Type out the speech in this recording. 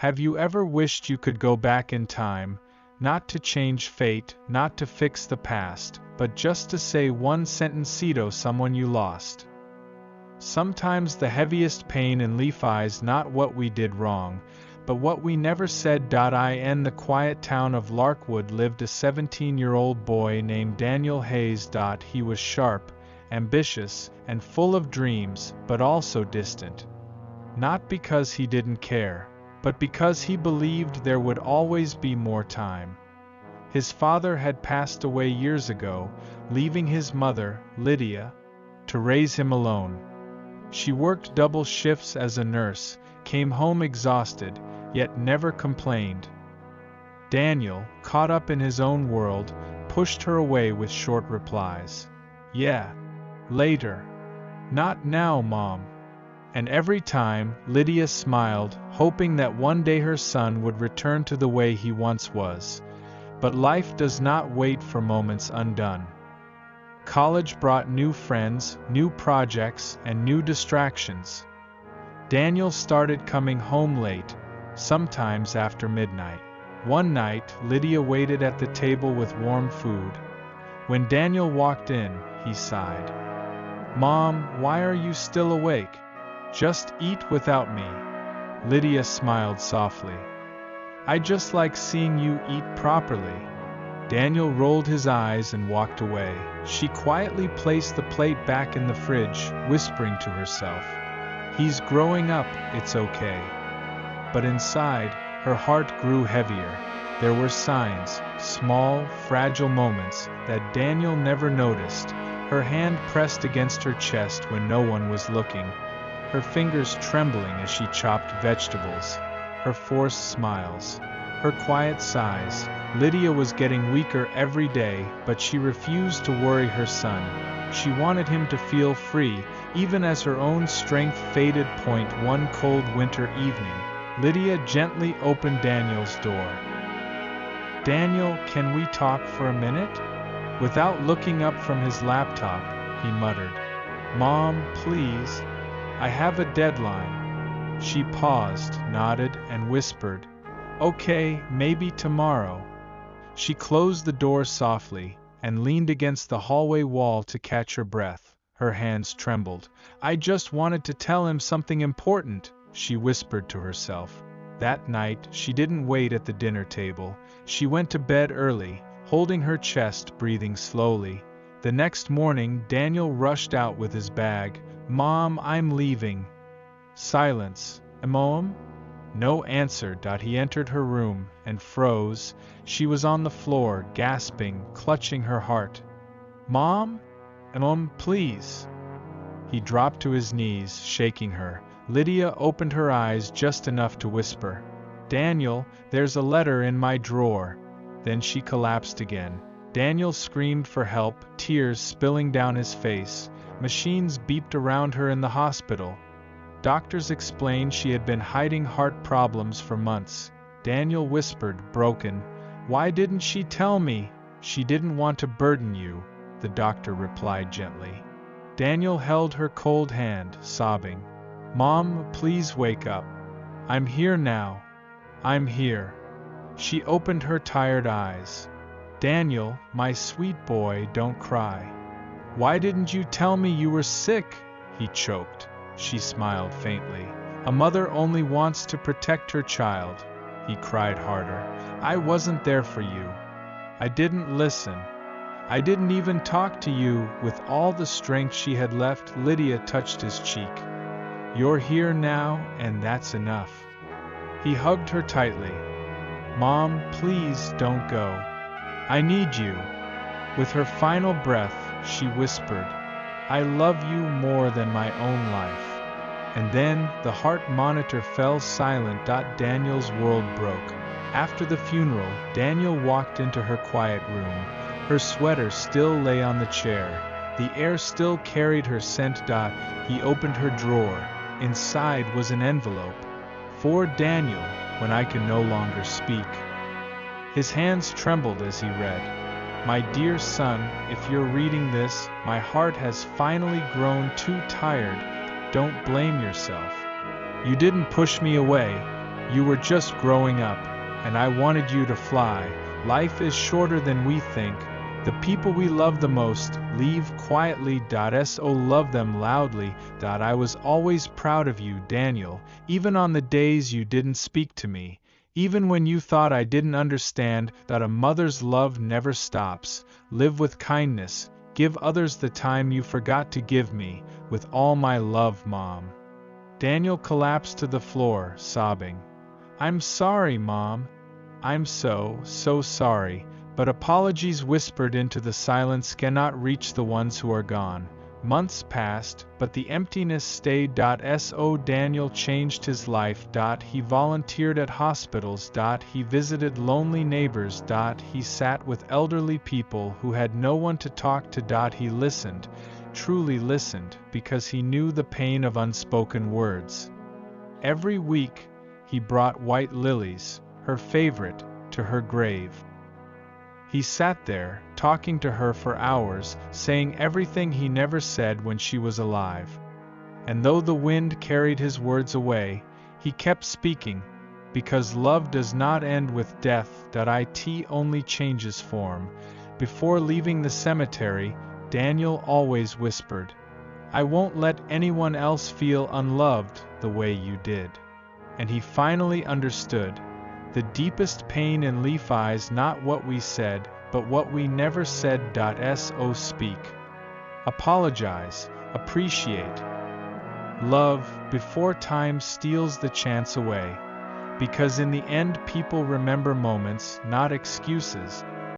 Have you ever wished you could go back in time, not to change fate, not to fix the past, but just to say one sentence to someone you lost? Sometimes the heaviest pain in life is not what we did wrong, but what we never said. In the quiet town of Larkwood lived a 17-year-old boy named Daniel Hayes. He was sharp, ambitious, and full of dreams, but also distant. Not because he didn't care, but because he believed there would always be more time. His father had passed away years ago, leaving his mother, Lydia, to raise him alone. She worked double shifts as a nurse, came home exhausted, yet never complained. Daniel, caught up in his own world, pushed her away with short replies. "Yeah. Later." "Not now, Mom." And every time, Lydia smiled, hoping that one day her son would return to the way he once was. But life does not wait for moments undone. College brought new friends, new projects, and new distractions. Daniel started coming home late, sometimes after midnight. One night, Lydia waited at the table with warm food. When Daniel walked in, he sighed. "Mom, why are you still awake? Just eat without me." Lydia smiled softly. "I just like seeing you eat properly." Daniel rolled his eyes and walked away. She quietly placed the plate back in the fridge, whispering to herself, "He's growing up, it's okay." But inside, her heart grew heavier. There were signs, small, fragile moments, that Daniel never noticed. Her hand pressed against her chest when no one was looking, her fingers trembling as she chopped vegetables, her forced smiles, her quiet sighs. Lydia was getting weaker every day, but she refused to worry her son. She wanted him to feel free, even as her own strength faded. One cold winter evening, Lydia gently opened Daniel's door. "Daniel, can we talk for a minute?" Without looking up from his laptop, he muttered, "Mom, please. I have a deadline." She paused, nodded, and whispered, "Okay, maybe tomorrow." She closed the door softly, and leaned against the hallway wall to catch her breath. Her hands trembled. "I just wanted to tell him something important," she whispered to herself. That night, she didn't wait at the dinner table. She went to bed early, holding her chest, breathing slowly. The next morning, Daniel rushed out with his bag. "Mom, I'm leaving." Silence. "Mom?" No answer. He entered her room and froze. She was on the floor, gasping, clutching her heart. "Mom? Mom, please." He dropped to his knees, shaking her. Lydia opened her eyes just enough to whisper, "Daniel, there's a letter in my drawer." Then she collapsed again. Daniel screamed for help, tears spilling down his face. Machines beeped around her in the hospital. Doctors explained she had been hiding heart problems for months. Daniel whispered, broken, "Why didn't she tell me?" "She didn't want to burden you," the doctor replied gently. Daniel held her cold hand, sobbing, "Mom, please wake up. I'm here now. I'm here." She opened her tired eyes. "Daniel, my sweet boy, don't cry." "Why didn't you tell me you were sick?" he choked. She smiled faintly. "A mother only wants to protect her child." He cried harder. "I wasn't there for you. I didn't listen. I didn't even talk to you." With all the strength she had left, Lydia touched his cheek. "You're here now, and that's enough." He hugged her tightly. "Mom, please don't go. I need you." With her final breath, she whispered, "I love you more than my own life." And then, the heart monitor fell silent. Daniel's world broke. After the funeral, Daniel walked into her quiet room. Her sweater still lay on the chair. The air still carried her scent. He opened her drawer. Inside was an envelope. "For Daniel, when I can no longer speak." His hands trembled as he read, "My dear son, if you're reading this, my heart has finally grown too tired. Don't blame yourself. You didn't push me away. You were just growing up, and I wanted you to fly. Life is shorter than we think. The people we love the most leave quietly. So love them loudly. I was always proud of you, Daniel, even on the days you didn't speak to me, even when you thought I didn't understand. A mother's love never stops. Live with kindness, give others the time you forgot to give me. With all my love, Mom. Daniel collapsed to the floor, sobbing. I'm sorry, Mom. I'm so sorry. But apologies whispered into the silence cannot reach the ones who are gone. Months passed, but the emptiness stayed. So Daniel changed his life. He volunteered at hospitals. He visited lonely neighbors. He sat with elderly people who had no one to talk to. He listened, truly listened, because he knew the pain of unspoken words. Every week, he brought white lilies, her favorite, to her grave. He sat there, talking to her for hours, saying everything he never said when she was alive. And though the wind carried his words away, he kept speaking, because love does not end with death. It only changes form. Before leaving the cemetery, Daniel always whispered, I won't let anyone else feel unloved the way you did. And he finally understood. The deepest pain in life is not what we said, but what we never said. So speak. Apologize, appreciate. Love, before time steals the chance away. Because in the end people remember moments, not excuses.